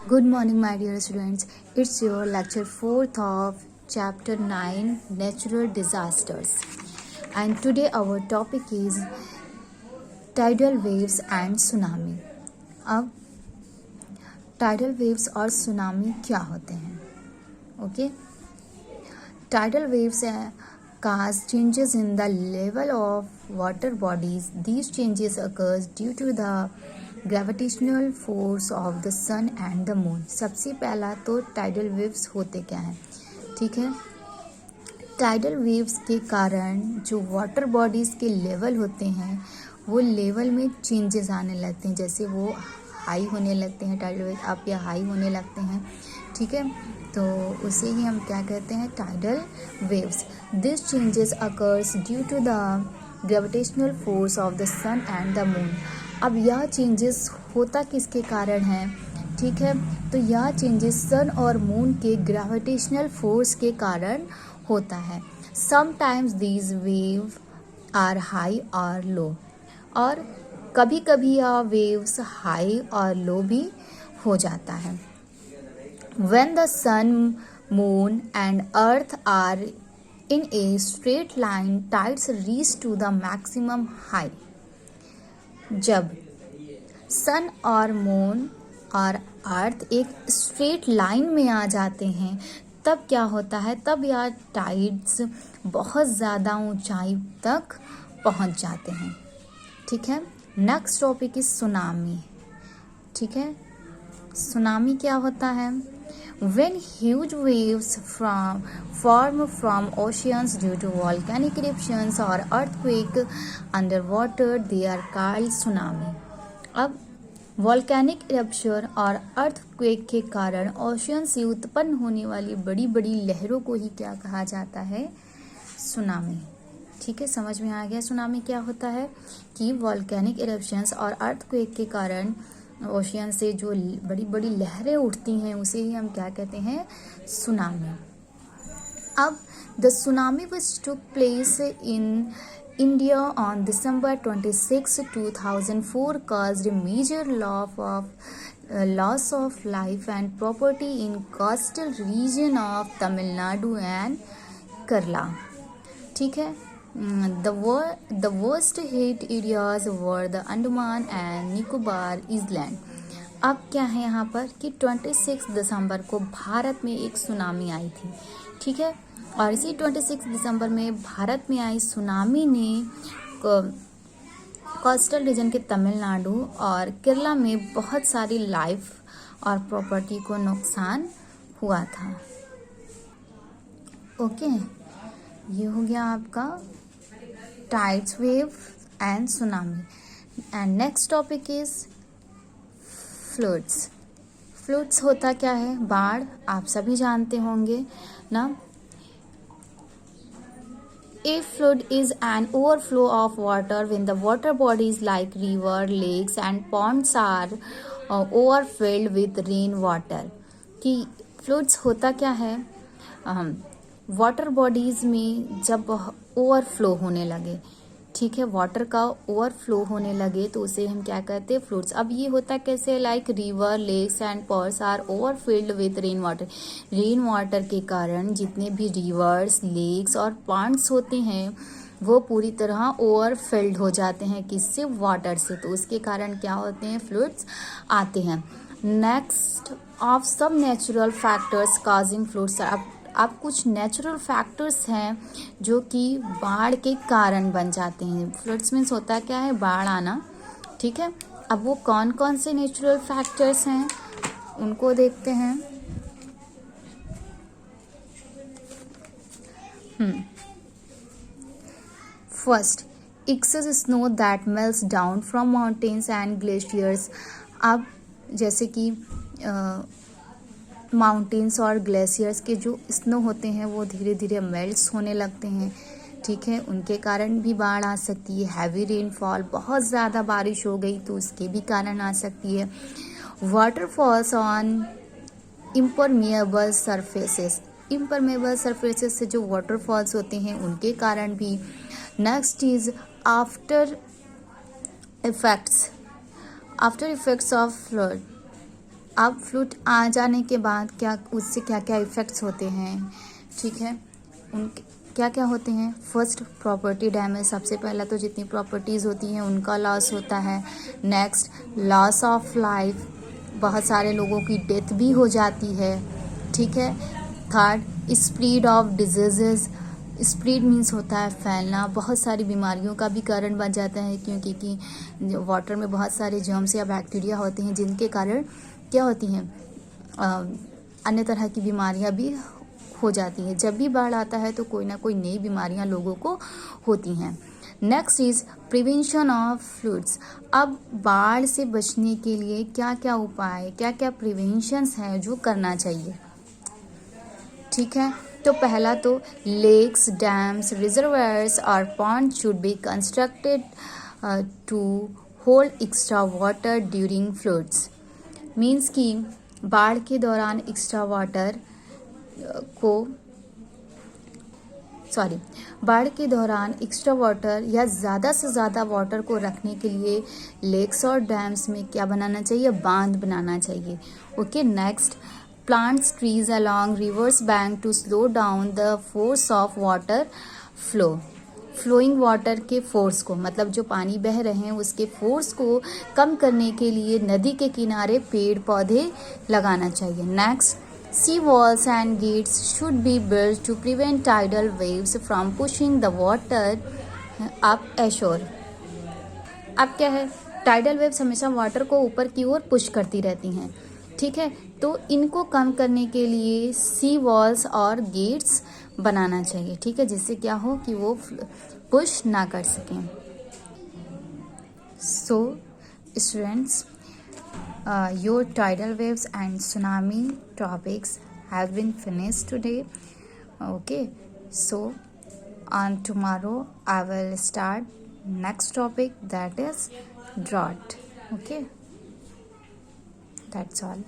Good morning, my dear students. It's your lecture 4th of chapter 9 Natural Disasters. And today our topic is tidal waves and tsunami. अब tidal waves और tsunami क्या होते हैं? Okay? Tidal waves cause changes in the level of water bodies. These changes occurs due to the gravitational force of the sun and the moon. सबसे पहला तो tidal waves होते क्या हैं, ठीक है। टाइडल वेव्स के कारण जो वाटर बॉडीज़ के लेवल होते हैं वो लेवल में चेंजेस आने लगते हैं, जैसे वो हाई होने लगते हैं, टाइडल वेव अप या हाई होने लगते हैं, ठीक है। तो उसे ही हम क्या कहते हैं, tidal waves. This changes occurs due to the gravitational force of the sun and the moon. अब यह चेंजेस होता किसके कारण है, ठीक है। तो यह चेंजेस सन और मून के ग्रेविटेशनल फोर्स के कारण होता है। Sometimes these wave are high और लो, और कभी कभी यह वेव्स हाई और लो भी हो जाता है। When the sun, moon and earth are in a straight line, tides reach to the maximum high. जब सन और मून और अर्थ एक स्ट्रेट लाइन में आ जाते हैं तब क्या होता है, तब यह टाइड्स बहुत ज़्यादा ऊंचाई तक पहुंच जाते हैं, ठीक है। नेक्स्ट टॉपिक इज सुनामी, ठीक है। सुनामी क्या होता है? When huge waves form from oceans due to volcanic eruptions or earthquake underwater, they are called tsunami. अब वॉल्केनिक इरप्शन और अर्थक्वेक के कारण ओशियन से उत्पन्न होने वाली बड़ी बड़ी लहरों को ही क्या कहा जाता है, सुनामी, ठीक है। समझ में आ गया सुनामी क्या होता है, कि वॉल्केनिक इरप्शंस और अर्थक्वेक के कारण ओशियन से जो बड़ी बड़ी लहरें उठती हैं उसे ही हम क्या कहते हैं, सुनामी। अब the tsunami which took place in India on December 26, 2004 caused a major loss of life and property in coastal region of Tamil Nadu and Kerala, ठीक है। The worst hit areas were the Andaman and Nicobar Island. अब क्या है यहाँ पर कि 26 दिसंबर को भारत में एक सुनामी आई थी, ठीक है। और इसी 26 दिसंबर में भारत में आई सुनामी ने कोस्टल रीजन के तमिलनाडु और केरला में बहुत सारी लाइफ और प्रॉपर्टी को नुकसान हुआ था। ओके, ये हो गया आपका tides wave and tsunami. And next topic is floods. Floods होता क्या है, बाढ़, आप सभी जानते होंगे ना। A flood is an overflow of water when the water bodies like river, lakes and ponds are overfilled with rain water. कि फ्लड्स होता क्या है, वाटर बॉडीज में जब ओवरफ्लो होने लगे, ठीक है, वाटर का ओवरफ्लो होने लगे तो उसे हम क्या कहते हैं, फ्लड्स। अब ये होता कैसे, like river, lakes and ponds are overfilled with rain water. Rain water के कारण जितने भी रिवर्स, लेक्स और पॉन्ड्स होते हैं वो पूरी तरह ओवरफिल्ड हो जाते हैं, किससे, वाटर से। तो उसके कारण क्या होते हैं, फ्लड्स आते हैं। नेक्स्ट ऑफ सब नेचुरल फैक्टर्स काजिंग फ्लड्स। अब कुछ नेचुरल फैक्टर्स हैं जो कि बाढ़ के कारण बन जाते हैं। फ्लड्स मीन्स होता क्या है, बाढ़ आना, ठीक है। अब वो कौन कौन से नेचुरल फैक्टर्स हैं उनको देखते हैं। First, excess snow that melts down from mountains and glaciers. अब जैसे कि माउंटेन्स और ग्लेशियर्स के जो स्नो होते हैं वो धीरे धीरे मेल्ट्स होने लगते हैं, ठीक है, उनके कारण भी बाढ़ आ सकती है। हैवी रेनफॉल, बहुत ज़्यादा बारिश हो गई तो उसके भी कारण आ सकती है। Waterfalls on impermeable surfaces. Impermeable surfaces से जो वाटरफॉल्स होते हैं उनके कारण भी। Next is after effects of flood. अब फ्लूड आ जाने के बाद क्या उससे क्या क्या इफ़ेक्ट्स होते हैं, ठीक है, उनके क्या क्या होते हैं। फर्स्ट, प्रॉपर्टी डैमेज, सबसे पहला तो जितनी प्रॉपर्टीज़ होती हैं उनका लॉस होता है। नेक्स्ट, लॉस ऑफ लाइफ, बहुत सारे लोगों की डेथ भी हो जाती है, ठीक है। Third, spread of disease, spread means होता है फैलना, बहुत सारी बीमारियों का भी कारण बन जाता है, क्योंकि वाटर में बहुत सारे जर्म्स या बैक्टीरिया होते हैं जिनके कारण क्या होती हैं, अन्य तरह की बीमारियां भी हो जाती हैं। जब भी बाढ़ आता है तो कोई ना कोई नई बीमारियां लोगों को होती हैं। Next is prevention of fluids. अब बाढ़ से बचने के लिए क्या क्या उपाय, क्या क्या प्रिवेंशंस हैं जो करना चाहिए, ठीक है। तो पहला तो लेक्स, डैम्स, रिजर्वायर्स और pond should be constructed to hold extra water during floods. Means कि बाढ़ के दौरान एक्स्ट्रा वाटर को बाढ़ के दौरान एक्स्ट्रा वाटर या ज़्यादा से ज़्यादा वाटर को रखने के लिए लेक्स और डैम्स में क्या बनाना चाहिए, बांध बनाना चाहिए। Okay, next, plants trees along rivers bank to slow down the force of water flow. Flowing water के फोर्स को, मतलब जो पानी बह रहे हैं उसके फोर्स को कम करने के लिए नदी के किनारे पेड़ पौधे लगाना चाहिए। Next, sea walls and gates should be built to prevent tidal waves from pushing the water up ashore. अब क्या है, टाइडल वेव्स हमेशा वाटर को ऊपर की ओर पुश करती रहती हैं, ठीक है। तो इनको कम करने के लिए सी वॉल्स और गेट्स बनाना चाहिए, ठीक है, जिससे क्या हो कि वो पुश ना कर सकें। So students, your tidal waves and tsunami topics have been finished today. Okay, so on tomorrow I will start next topic, that is drought. Okay, that's all.